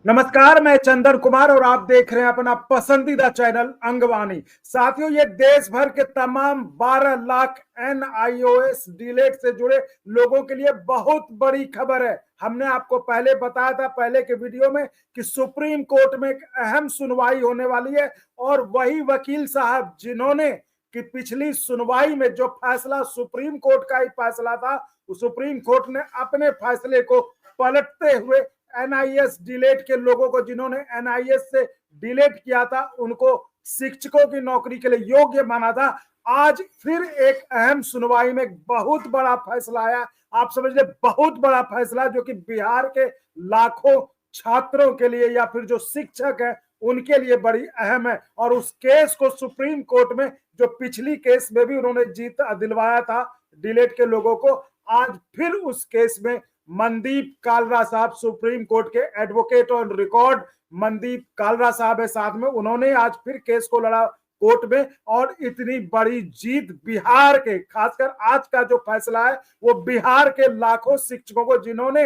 नमस्कार, मैं चंदन कुमार और आप देख रहे हैं अपना पसंदीदा चैनल अंगवानी। साथियों, ये देश भर के तमाम 12 लाख NIOS डिलेट से जुड़े लोगों के लिए बहुत बड़ी खबर है। हमने आपको पहले बताया था पहले के वीडियो में कि सुप्रीम कोर्ट में एक अहम सुनवाई होने वाली है और वही वकील साहब जिन्होंने कि पिछली सुनवाई में जो फैसला सुप्रीम कोर्ट का ही फैसला था, सुप्रीम कोर्ट ने अपने फैसले को पलटते हुए NIS डिलेट के लोगों को, जिन्होंने NIS से डिलेट किया था, उनको शिक्षकों की नौकरी के लिए योग्य माना था। आज फिर एक अहम सुनवाई में बहुत बड़ा फैसला आया। आप समझ ले, बहुत बड़ा फैसला जो कि बिहार के लाखों छात्रों के लिए या फिर जो शिक्षक है उनके लिए बड़ी अहम है। और उस केस को सुप्रीम कोर्ट में, जो पिछली केस में भी उन्होंने जीत दिलवाया था डिलेट के लोगों को, आज फिर उस केस में मनदीप कालरा साहब, सुप्रीम कोर्ट के advocate on record Mandeep Kalra साहब है साथ में, उन्होंने आज फिर केस को लड़ा कोर्ट में। और इतनी बड़ी जीत बिहार के, खासकर आज का जो फैसला है वो बिहार के लाखों शिक्षकों को, जिन्होंने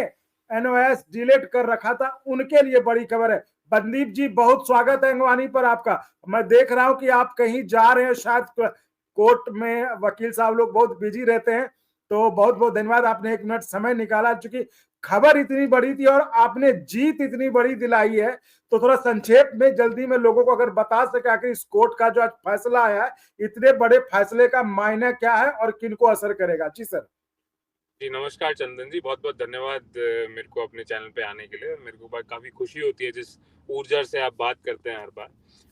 NOS डिलीट कर रखा था, उनके लिए बड़ी खबर है। मनदीप जी, बहुत स्वागत है अंगवानी पर आपका। मैं देख रहा हूं कि आप कहीं जा रहे हैं, शायद कोर्ट में वकील साहब लोग बहुत बिजी रहते हैं, तो बहुत बहुत धन्यवाद, आपने 1 मिनट समय निकाला। चूंकि खबर इतनी बड़ी थी और आपने जीत इतनी बड़ी दिलाई है, तो थोड़ा संक्षेप में जल्दी में लोगों को अगर बता सके आखिर इस कोर्ट का जो आज फैसला आया है, इतने बड़े फैसले का मायने क्या है और किनको असर करेगा। जी सर। जी नमस्कार चंदन जी, बहुत बहुत धन्यवाद मेरे को अपने चैनल पे आने के लिए। मेरे को काफ़ी खुशी होती है जिस ऊर्जा से आप बात करते हैं हर बार।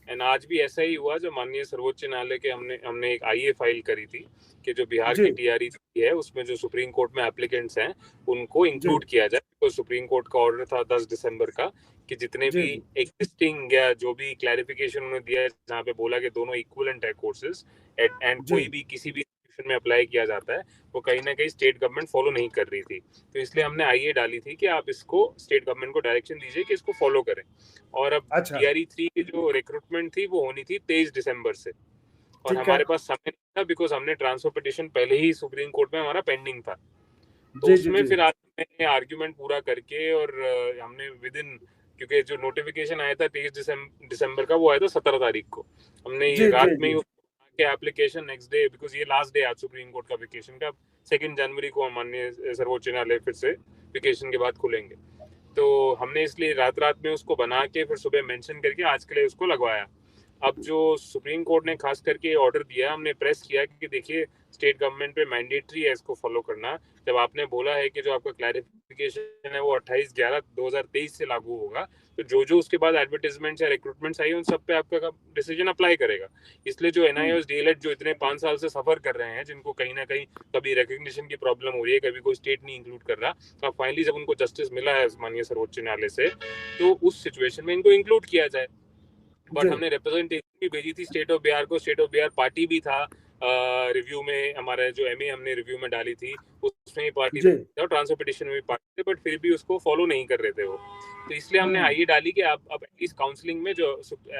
एंड आज भी ऐसा ही हुआ, जो माननीय सर्वोच्च न्यायालय के हमने एक IA फाइल करी थी कि जो बिहार जी की TRE है उसमें जो सुप्रीम कोर्ट में एप्लीकेंट्स हैं उनको जी इंक्लूड किया जाए। तो सुप्रीम कोर्ट का ऑर्डर था 10 दिसंबर का कि जितने जी भी एग्जिस्टिंग या जो भी क्लैरिफिकेशन उन्होंने दिया है, जहाँ पे बोला कि दोनों इक्विवेलेंट है कोर्सेज एंड जी कोई भी किसी भी में अप्लाई किया जाता है, वो कहीं ना कहीं स्टेट गवर्नमेंट फॉलो नहीं कर रही थी। तो इसलिए हमने IA डाली थी कि आप इसको स्टेट गवर्नमेंट को डायरेक्शन दीजिए कि इसको फॉलो करें। और अब अच्छा, TRE 3 की जो रिक्रूटमेंट थी वो होनी थी 23 दिसंबर से, और ठीक है। हमारे पास समय नहीं था बिकॉज हमने ट्रांसफर पिटिशन पहले ही सुप्रीम कोर्ट में हमारा पेंडिंग था। तो जी जी उसमें जी फिर आज मैंने आर्ग्यूमेंट पूरा करके, और हमने विद इन, क्योंकि जो नोटिफिकेशन आया था 23 दिसंबर का, वो आया था 17 तारीख को। हमने ये जी जी रात में जी ही के एप्लीकेशन नेक्स्ट डे, बिकॉज ये लास्ट डे आज सुप्रीम कोर्ट का वेकेशन का, 2 जनवरी को माननीय सर्वोच्च न्यायालय फिर से वेकेशन के बाद खुलेंगे। तो हमने इसलिए रात रात में उसको बना के फिर सुबह मेंशन करके आज के लिए उसको लगवाया। अब जो सुप्रीम कोर्ट ने खास करके ऑर्डर दिया, हमने प्रेस किया कि देखिए स्टेट गवर्नमेंट पे मैंडेटरी है इसको फॉलो करना। जब आपने बोला है कि जो आपका क्लैरिफिकेशन है वो 28/11/2023 से लागू होगा, तो जो उसके बाद एडवर्टाइजमेंट या रिक्रूटमेंट्स आई उन सब पे आपका डिसीजन अप्लाई करेगा। इसलिए जो NIOS DLED जो इतने 5 साल से सफर कर रहे हैं, जिनको कहीं ना कहीं कभी रिकग्निशन की प्रॉब्लम हो रही है, कभी कोई स्टेट नहीं इंक्लूड कर रहा, तो फाइनली जब उनको जस्टिस मिला है माननीय सर्वोच्च न्यायालय से, तो उस सिचुएशन में इनको इंक्लूड किया जाए। बट जी हमने रिप्रेजेंटेशन भी भेजी थी स्टेट ऑफ बिहार को। स्टेट ऑफ बिहार पार्टी भी था रिव्यू में, हमारा जो MA हमने रिव्यू में डाली थी उसमें ही पार्टी जी। था, और ट्रांसफर पिटिशन में भी पार्टी थे, बट फिर भी उसको फॉलो नहीं कर रहे थे वो। तो इसलिए हमने हम्म IA डाली कि आप अब एटलीस्ट काउंसलिंग में जो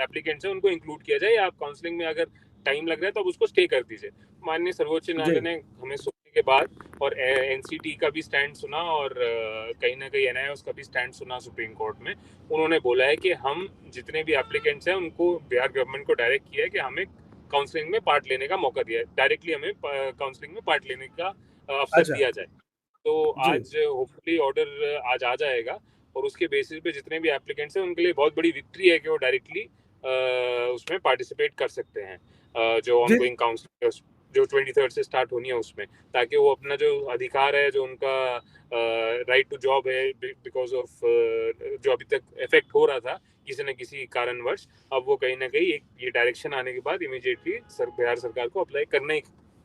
एप्लीकेंट्स हैं उनको इंक्लूड किया जाए, या आप काउंसलिंग में अगर टाइम लग रहा है तो आप उसको स्टे कर दीजिए। माननीय सर्वोच्च जी न्यायालय ने हमें सुनने के बाद, और NCT का भी स्टैंड सुना, और कहीं ना कहीं NIOS का भी स्टैंड सुना सुप्रीम कोर्ट में, उन्होंने बोला है कि हम जितने भी एप्लीकेंट्स हैं उनको बिहार गवर्नमेंट को डायरेक्ट किया है कि हमें काउंसलिंग में पार्ट लेने का मौका दिया है, डायरेक्टली हमें काउंसलिंग में पार्ट लेने का अवसर अच्छा। दिया जाए। तो जी आज होपफुली ऑर्डर आज आ जाएगा, और उसके बेसिस पे जितने भी एप्लीकेंट्स हैं उनके लिए बहुत बड़ी विक्ट्री है कि वो डायरेक्टली उसमें पार्टिसिपेट कर सकते हैं, जो जी ऑनगोइंग काउंसलिंग जो 23 से स्टार्ट होनी है उसमें, ताकि वो अपना जो अधिकार है, जो उनका राइट टू जॉब है, बिकॉज ऑफ जो अभी तक इफेक्ट हो रहा था किसी न किसी कारणवश, अब वो कहीं ना कहीं एक ये डायरेक्शन आने के बाद इमीडिएटली बिहार सरकार को अप्लाई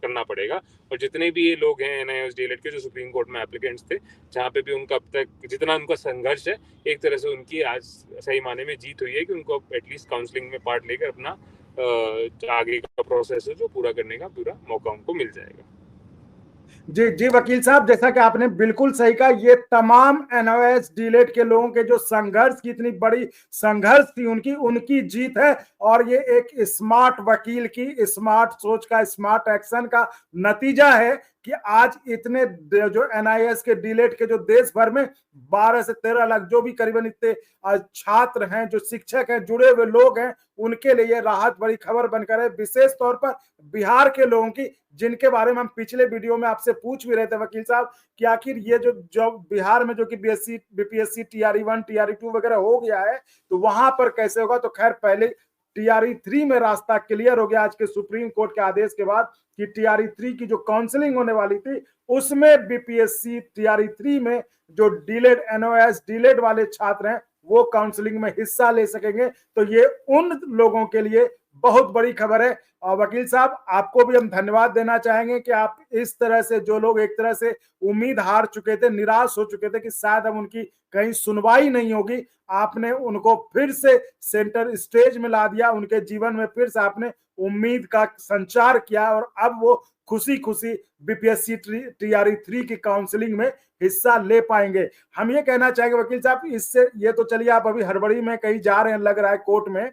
करना पड़ेगा। और जितने भी ये लोग हैं NIOS DLED के जो सुप्रीम कोर्ट में एप्लीकेंट्स थे, जहाँ पे भी उनका अब तक जितना उनका संघर्ष है, एक तरह से उनकी आज सही माने में जीत हुई है कि उनको एटलीस्ट काउंसलिंग में पार्ट लेकर अपना आगे का प्रोसेस है जो पूरा करने का पूरा मौका उनको मिल जाएगा। जी जी वकील साहब, जैसा कि आपने बिल्कुल सही कहा, ये तमाम NOS डिलेट के लोगों के जो संघर्ष की, इतनी बड़ी संघर्ष थी उनकी उनकी जीत है। और ये एक स्मार्ट वकील की स्मार्ट सोच का, स्मार्ट एक्शन का नतीजा है कि आज इतने जो NIS के डीलेट के जो देश भर में 12 से 13 लाख जो भी करीबन इतने छात्र हैं, जो शिक्षक हैं, जुड़े हुए लोग हैं, उनके लिए राहत बड़ी खबर बनकर है। विशेष तौर पर बिहार के लोगों की, जिनके बारे में हम पिछले वीडियो में आपसे पूछ भी रहे थे वकील साहब कि आखिर ये जो बिहार में जो कि BPSC TRE1 TRE2 वगैरह हो गया है, तो वहां पर कैसे होगा। तो खैर पहले TRE3 में रास्ता क्लियर हो गया आज के सुप्रीम कोर्ट के आदेश के बाद कि TRE3 की जो काउंसलिंग होने वाली थी उसमें BPSC TRE3 में जो डीलेड NOS डीलेड वाले छात्र हैं वो काउंसलिंग में हिस्सा ले सकेंगे। तो ये उन लोगों के लिए बहुत बड़ी खबर है। और वकील साहब आपको भी हम धन्यवाद देना चाहेंगे कि आप इस तरह से, जो लोग एक तरह से उम्मीद हार चुके थे, निराश हो चुके थे कि शायद अब उनकी कहीं सुनवाई नहीं होगी, आपने उनको फिर से सेंटर स्टेज में ला दिया, उनके जीवन में फिर से आपने उम्मीद का संचार किया और अब वो खुशी खुशी BPSC TRE3 की काउंसलिंग में हिस्सा ले पाएंगे। हम ये कहना चाहेंगे वकील साहब, इससे ये तो चलिए आप अभी हड़बड़ी में कहीं जा रहे हैं लग रहा है कोर्ट में,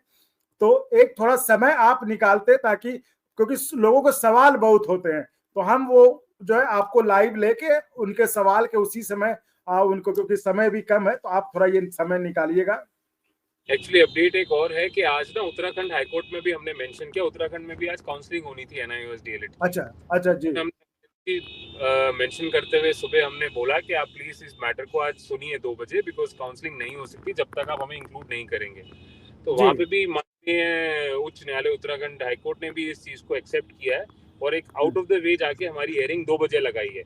तो एक थोड़ा समय आप निकालते ताकि, क्योंकि लोगों को सवाल बहुत होते हैं, तो हम वो जो है आपको लाइव लेके उनके सवाल के उसी समय उनको, क्योंकि समय भी कम है, तो आप थोड़ा ये समय निकालिएगा। एक्चुअली अपडेट एक और है कि आज ना उत्तराखंड हाईकोर्ट में भी हमने मेंशन किया, उत्तराखंड में भी आज काउंसलिंग होनी थी NIOS DLED। अच्छा जी। मेंशन करते हुए सुबह हमने बोला कि आप प्लीज इस मैटर को आज सुनिए 2 बजे, बिकॉज काउंसलिंग नहीं हो सकती जब तक आप हमें इंक्लूड नहीं करेंगे। तो वहाँ पे भी माननीय उच्च न्यायालय उत्तराखंड हाईकोर्ट ने भी इस चीज को एक्सेप्ट किया है और एक आउट ऑफ द वे जाके हमारी हियरिंग 2 बजे लगाई है।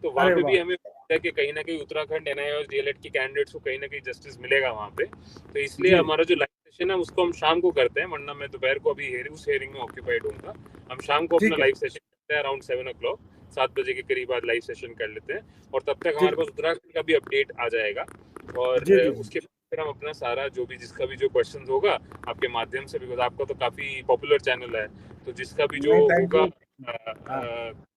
तो वहाँ पे भी हमें है कि कहीं ना कहीं उत्तराखंड NIOS DLED के कैंडिडेट्स को कहीं ना कहीं जस्टिस मिलेगा वहाँ पे। तो इसलिए हमारा जो लाइव सेशन है उसको हम शाम को करते हैं, वरना मैं दोपहर को अभी उस हियरिंग में ऑक्यूपाइड होऊंगा। हम शाम को अपना लाइव सेशन करते हैं अराउंड 7 o'clock, 7 बजे के करीब आज लाइव सेशन कर लेते हैं और तब तक हमारे पास उत्तराखंड का भी अपडेट आ जाएगा और उसके फिर हम अपना सारा जो भी जिसका भी जो क्वेश्चन होगा आपके माध्यम से, बिकॉज आपका तो काफी पॉपुलर चैनल है, तो जिसका भी जो होगा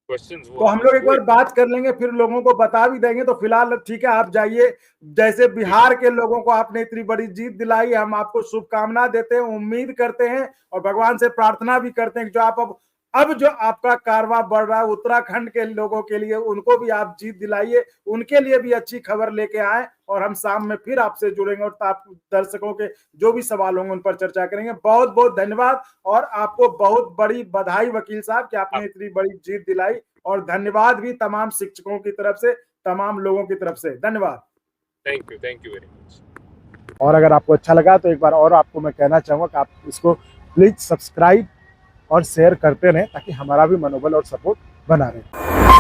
क्वेश्चंस तो हम लोग एक बार बात कर लेंगे, फिर लोगों को बता भी देंगे। तो फिलहाल ठीक है, आप जाइए। जैसे बिहार के लोगों को आपने इतनी बड़ी जीत दिलाई, हम आपको शुभकामना देते हैं, उम्मीद करते हैं और भगवान से प्रार्थना भी करते हैं कि जो आप अब जो आपका कारवां बढ़ रहा है उत्तराखंड के लोगों के लिए, उनको भी आप जीत दिलाइए, उनके लिए भी अच्छी खबर लेके आए और हम शाम में फिर आपसे जुड़ेंगे और आप दर्शकों के जो भी सवाल होंगे उन पर चर्चा करेंगे। बहुत बहुत धन्यवाद और आपको बहुत बड़ी बधाई वकील साहब कि आपने इतनी बड़ी जीत दिलाई, और धन्यवाद भी तमाम शिक्षकों की तरफ से, तमाम लोगों की तरफ से। धन्यवाद। Thank you very much. और अगर आपको अच्छा लगा तो एक बार और आपको मैं कहना चाहूंगा कि आप इसको प्लीज सब्सक्राइब और शेयर करते रहें ताकि हमारा भी मनोबल और सपोर्ट बना रहे।